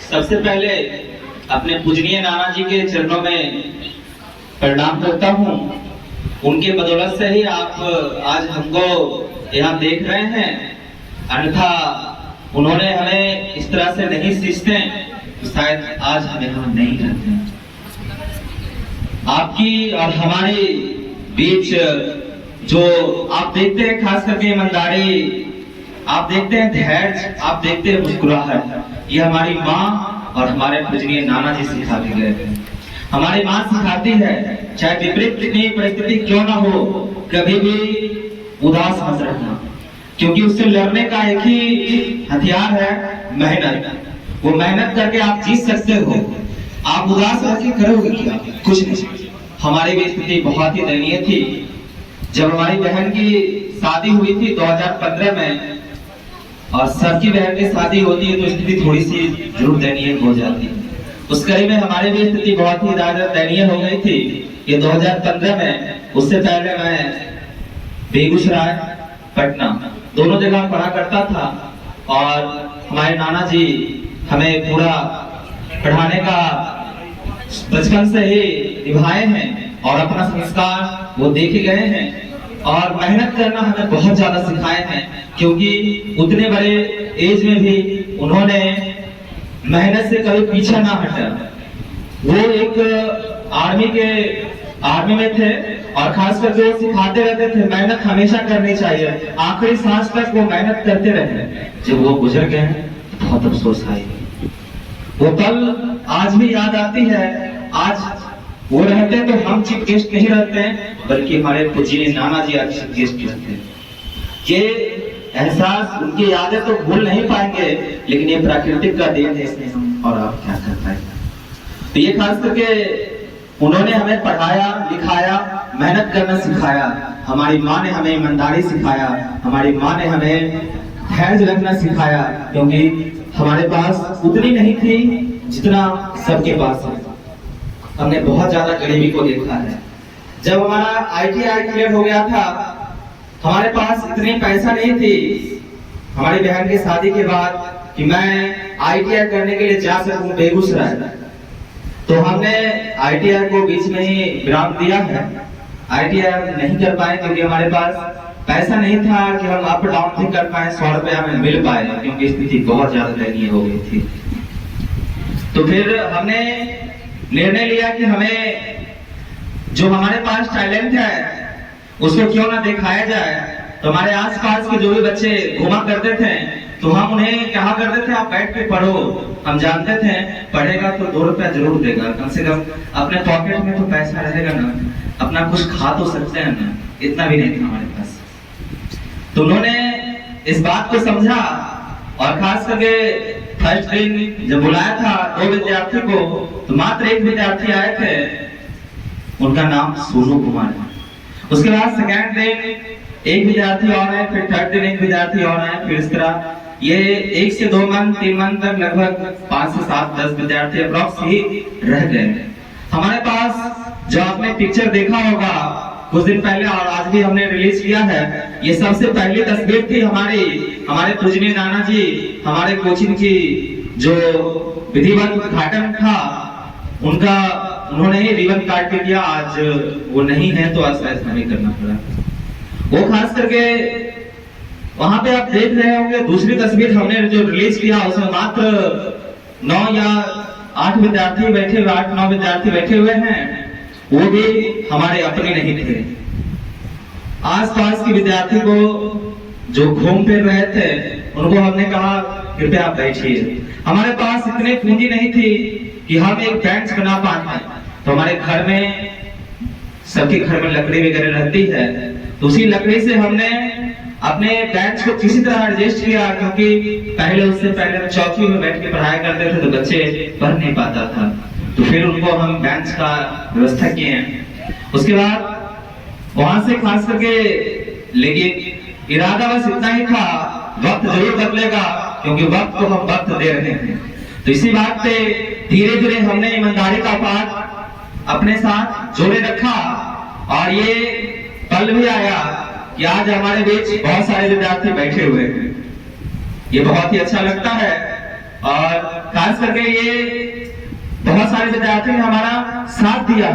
सबसे पहले अपने पूजनीय नाना जी के चरणों में प्रणाम करता हूँ। उनके बदौलत से ही आप आज हमको यहाँ देख रहे हैं, अन्यथा उन्होंने हमें इस तरह से नहीं सीखते तो शायद आज हम यहाँ नहीं रहते। आपकी और हमारे बीच जो आप देखते हैं, खास करके ईमानदारी, आप देखते हैं धैर्य, आप देखते हैं मुस्कुराहट, ये हमारी माँ और हमारे पूजनीय नाना जी सिखा के गए। हमारी माँ सिखाती है चाहे विपरीत कितनी परिस्थिति क्यों ना हो, कभी भी उदास मत रहना, क्योंकि उससे लड़ने का एक ही हथियार है मेहनत। वो मेहनत करके आप जीत सकते हो। आप उदास रह के करोगे क्या? कुछ नहीं। हमारी भी स्थिति बहुत ही दयनीय थी। जब हमारी बहन की शादी हुई थी 2015 में, और सबकी बहन की शादी होती है तो स्थिति थोड़ी सी जरूर दयनीय हो जाती है। उस कड़ी में हमारी भी स्थिति बहुत ही ज्यादा दयनीय हो गई थी। ये 2015 में, उससे पहले मैं बेगूसराय, पटना दोनों जगह पढ़ा करता था, और हमारे नाना जी हमें पूरा पढ़ाने का बचपन से ही निभाए हैं और अपना संस्कार वो देखे गए हैं, और मेहनत करना हमें बहुत ज्यादा सिखाए हैं, क्योंकि उतने बड़े एज में भी उन्होंने मेहनत से कभी पीछा ना हटा। वो एक आर्मी में थे, और खास करके वो सिखाते रहते थे मेहनत हमेशा करनी चाहिए, आखिरी सांस तक वो मेहनत करते रहे। जब वो गुजर गए बहुत अफसोस आई। वो पल आज भी याद आती है। आज वो रहते तो हम चीफ गेस्ट नहीं रहते हैं, बल्कि हमारे पूजनीय नाना जी आज चीफ गेस्ट रहते हैं। ये एहसास, उनकी यादें तो भूल नहीं पाएंगे, लेकिन ये प्राकृतिक का देन है, इसमें हम और आप क्या कर पाएंगे। तो ये खास करके उन्होंने हमें पढ़ाया, लिखाया, मेहनत करना सिखाया। हमारी माँ ने हमें ईमानदारी सिखाया, हमारी माँ ने हमें धैर्य रखना सिखाया, क्योंकि हमारे पास उतनी नहीं थी जितना सबके पास है। हमने बहुत ज्यादा गरीबी को देखा है। जब हमारा ITI क्लियर हो गया था, हमारे पास इतनी पैसा नहीं थी हमारी बहन की शादी के बाद कि मैं ITI करने के लिए जा सकूं बेगूसराय। तो हमने ITI को बीच में ही विराम दिया है। ITI नहीं कर पाए क्योंकि हमारे पास पैसा नहीं था कि हम अप डाउन भी कर पाए, 100 रुपया में मिल पाए, क्योंकि स्थिति बहुत ज्यादा दयनीय हो गई थी। तो फिर हमने निर्णय लिया कि हमें जो हमारे पास टैलेंट है उसको क्यों ना दिखाया जाए। तो हमारे आसपास के जो भी बच्चे घुमा करते थे, तो हम उन्हें कहा करते थे आप बैठ के पढ़ो। हम जानते थे पढ़ेगा तो 2 रुपया जरूर देगा, कम से कम अपने पॉकेट में तो पैसा रहेगा ना, अपना कुछ खा तो सकते हैं ना। इतना भी नहीं था हमारे पास। तो उन्होंने इस बात को समझा, और खास करके फर्स्ट दिन जब बुलाया था 2 विद्यार्थी को, तो मात्र 1 विद्यार्थी आए थे, उनका नाम सोनू कुमार है। उसके बाद सेकेंड दिन 1 विद्यार्थी और आए, फिर थर्ड दिन 1 विद्यार्थी और आए, फिर इस तरह ये 1 से 2 मंथ 3 मंथ तक लगभग 5 से 7 10 विद्यार्थी अप्रॉक्स ही रह गए। हमारे पास जो आपने पिक्चर देखा होगा कुछ दिन पहले, और आज भी हमने रिलीज किया है, ये सबसे पहली तस्वीर थी हमारे पूजनीय नाना जी, हमारे कोचिंग की जो विधिवत उद्घाटन था उनका, उन्होंने ही रिबन काट के दिया। आज वो नहीं है तो आज ऐसा नहीं करना पड़ा। वो खास करके वहां पे आप देख रहे होंगे दूसरी तस्वीर हमने जो रिलीज किया, उसमें मात्र 9 या 8 विद्यार्थी बैठे हुए, 8-9 विद्यार्थी बैठे हुए हैं, वो भी हमारे अपने नहीं थे। आसपास के विद्यार्थी को जो घूम फिर रहे थे उनको हमने कहा कृपया आप बैठिए। हमारे पास इतनी पूंजी नहीं थी कि हम एक बेंच बना पाते। तो हमारे घर में, सबके घर में लकड़ी वगैरह रहती है, तो उसी लकड़ी से हमने अपने बेंच को किसी तरह एडजस्ट किया, क्योंकि उससे पहले हम चौकी में बैठ के पढ़ाया करते थे तो बच्चे पढ़ नहीं पाता था। तो फिर उनको हम बेंच का व्यवस्था किए हैं। उसके बाद वहां से खास करके, लेकिन इरादा बस इतना ही था, वक्त जरूर बदलेगा, क्योंकि वक्त को हम वक्त दे रहे हैं। तो इसी बात पे धीरे धीरे हमने ईमानदारी का पाठ अपने साथ जोड़े रखा, और ये पल भी आया कि आज हमारे बीच बहुत सारे विद्यार्थी बैठे हुए हैं। ये बहुत ही अच्छा लगता है। और खास करके ये बहुत सारे विद्यार्थी ने हमारा साथ दिया।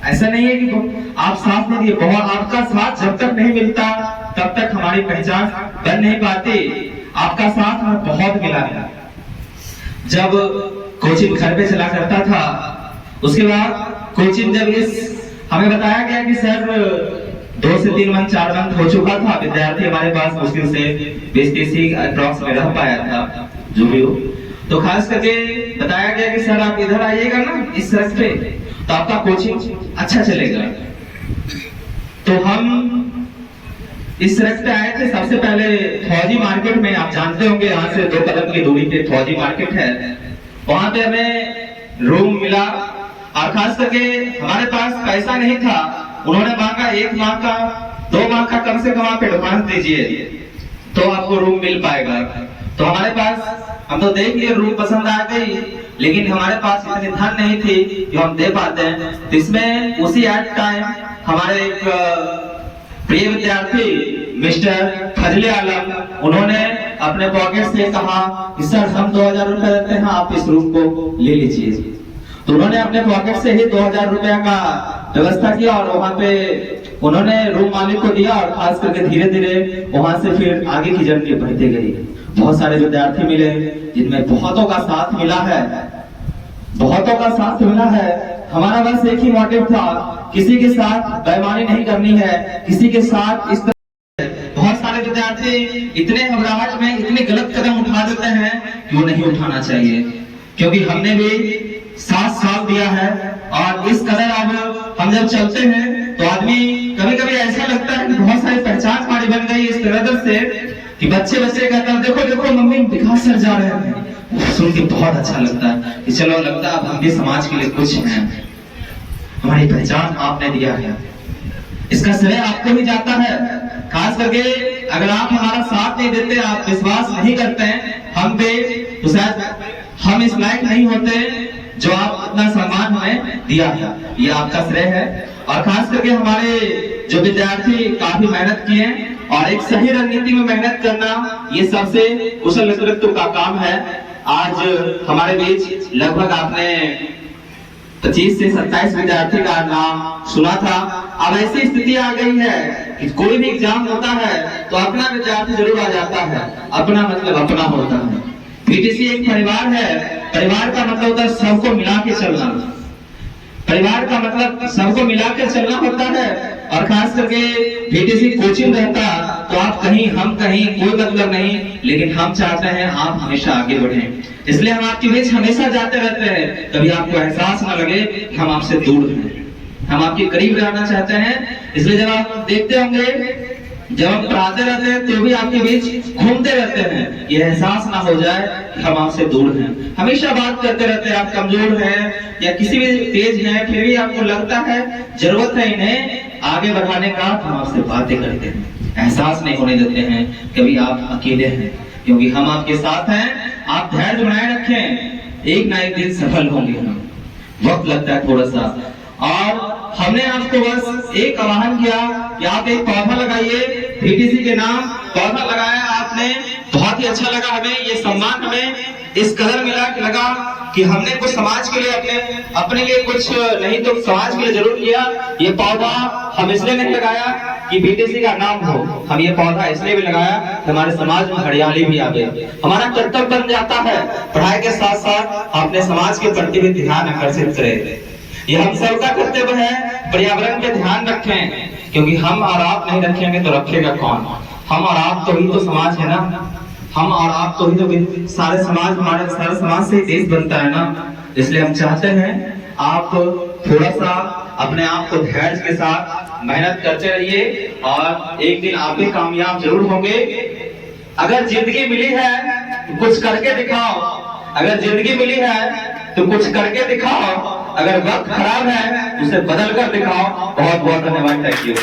ऐसा नहीं है कि आप साथ नहीं दिए, बहुत आपका साथ जब तक नहीं मिलता तब तक हमारी पहचान बन नहीं पाती। आपका साथ हमें बहुत मिला है। जब कोचिंग घर पे चला करता था, उसके बाद कोचिंग जब हमें बताया गया कि सर 2 से 3 मंथ 4 मंथ हो चुका था, विद्यार्थी हमारे पास मुश्किल से 20-30 अप्रॉक्स में रह पाया था, जो भी हो, तो खास करके बताया गया कि सर आप इधर आइएगा ना इस सड़क पे, तो आपका कोचिंग अच्छा चलेगा। तो हम इस सड़क पे आए थे। सबसे पहले फौजी मार्केट में, आप जानते होंगे यहाँ से 2 कदम की दूरी पे फौजी मार्केट है, वहां पे हमें रूम मिला। और खास करके हमारे पास पैसा नहीं था, उन्होंने मांगा 1 माह का 2 माह का कम से कम आप एडवांस दीजिए तो आपको रूम मिल पाएगा। तो हमारे पास, हम तो देख लिए रूम पसंद आ गई, लेकिन हमारे पास इतनी धन नहीं थी कि हम दे पाते हैं। तो इसमें उसी एट टाइम हमारे एक प्रिय विद्यार्थी मिस्टर फजले आलम, उन्होंने अपने पॉकेट से कहा कि सर हम 2000 रुपए देते हैं, आप इस रूम को ले लीजिए। तो उन्होंने अपने पॉकेट से ही 2000 रुपया का व्यवस्था किया और वहां पे उन्होंने रूम मालिक को दिया। और खास करके धीरे धीरे वहां से फिर आगे की जर्नी बढ़ती गई। बहुत सारे विद्यार्थी मिले जिनमें बहुतों का साथ मिला है, बहुतों का साथ मिला है। हमारा बस एक ही मोटिव था, किसी के साथ बेईमानी नहीं करनी है, किसी के साथ इस तरह। बहुत सारे विद्यार्थी इतने घबराहट में इतने गलत कदम उठा देते हैं कि वो नहीं उठाना चाहिए, क्योंकि हमने भी 7 साल दिया है। और इस कदर अब हम जब चलते हैं तो आदमी कभी कभी ऐसा लगता है कि बहुत सारी पहचान हमारी बन गई इस तरह से कि बच्चे कहते हैं देखो देखो मम्मी विकास सर जा रहे हैं। सुन के बहुत अच्छा लगता है कि चलो लगता है अब हम भी समाज के लिए कुछ हैं, हमारी पहचान आपने दिया है, इसका श्रेय आपको ही जाता है। खास करके अगर आप हमारा साथ नहीं देते, आप विश्वास नहीं करते हैं हम पे, तो शायद हम इस लायक नहीं होते जो आप अपना सम्मान हमें दिया है, ये आपका श्रेय है। और खास करके हमारे जो विद्यार्थी काफी मेहनत किए और एक सही रणनीति में मेहनत करना, ये सबसे कुशल नेतृत्व का काम है। आज हमारे बीच लगभग आपने 25 से 27 विद्यार्थी का नाम सुना था। अब ऐसी स्थिति आ गई है कि कोई भी एग्जाम होता है तो अपना विद्यार्थी जरूर आ जाता है, अपना मतलब अपना होता है। बीटीसी एक परिवार है, परिवार का मतलब होता है सबको मिला के चलना, परिवार का मतलब सबको मिलाकर चलना होता है। और खास करके बीटीसी कोचिंग रहता तो आप कहीं हम कहीं कोई मतलब नहीं, लेकिन हम चाहते हैं आप हमेशा आगे बढ़ें, इसलिए हम आपके बीच हमेशा जाते रहते हैं। कभी आपको एहसास ना लगे कि हम आपसे दूर हैं, हम आपके करीब रहना चाहते हैं। इसलिए जब आप देखते होंगे जब हम पढ़ाते रहते हैं तो भी आपके बीच घूमते रहते हैं, ये एहसास ना हो जाए कि हम आपसे दूर हैं। हमेशा बात करते रहते हैं, आप कमजोर हैं या किसी भी तेज हैं, फिर भी आपको लगता है जरूरत है इन्हें आगे बढ़ाने का, हम आपसे बातें करते हैं, एहसास नहीं होने देते हैं कभी आप अकेले हैं, क्योंकि हम आपके साथ हैं। आप धैर्य बनाए रखें, एक ना एक दिन सफल होंगे हम, वक्त लगता है थोड़ा सा। और हमने आपको बस एक आह्वान किया कि आप एक पौधा लगाइए, बीटीसी के नाम पौधा लगाया आपने, बहुत ही अच्छा लगा हमें, ये सम्मान हमें इस कदर मिला कि लगा कि हमने कुछ समाज के लिए अपने लिए कुछ नहीं तो समाज के लिए जरूर किया। ये पौधा हम इसलिए नहीं लगाया कि बीटीसी का नाम हो, हम ये पौधा इसलिए भी लगाया कि हमारे समाज में हरियाली भी आवे। हमारा कर्तव्य बन जाता है पढ़ाई के साथ साथ अपने समाज के प्रति भी ध्यान आकर्षित करें, ये हम सबका कर्तव्य है। पर्यावरण पे ध्यान रखें, क्योंकि हम और आप नहीं रखेंगे तो रखेगा कौन? हम और आप तो ही तो समाज है ना, हम और आप तो ही तो सारे समाज, हमारे सारे समाज से देश बनता है ना। इसलिए हम चाहते हैं आप थोड़ा सा अपने आप को धैर्य के साथ मेहनत करते रहिए और एक दिन आप भी कामयाब जरूर होंगे। अगर जिंदगी मिली है तो कुछ करके दिखाओ, अगर जिंदगी मिली है तो कुछ करके दिखाओ, अगर वक्त खराब है उसे बदल कर दिखाओ। बहुत बहुत धन्यवाद, थैंक यू।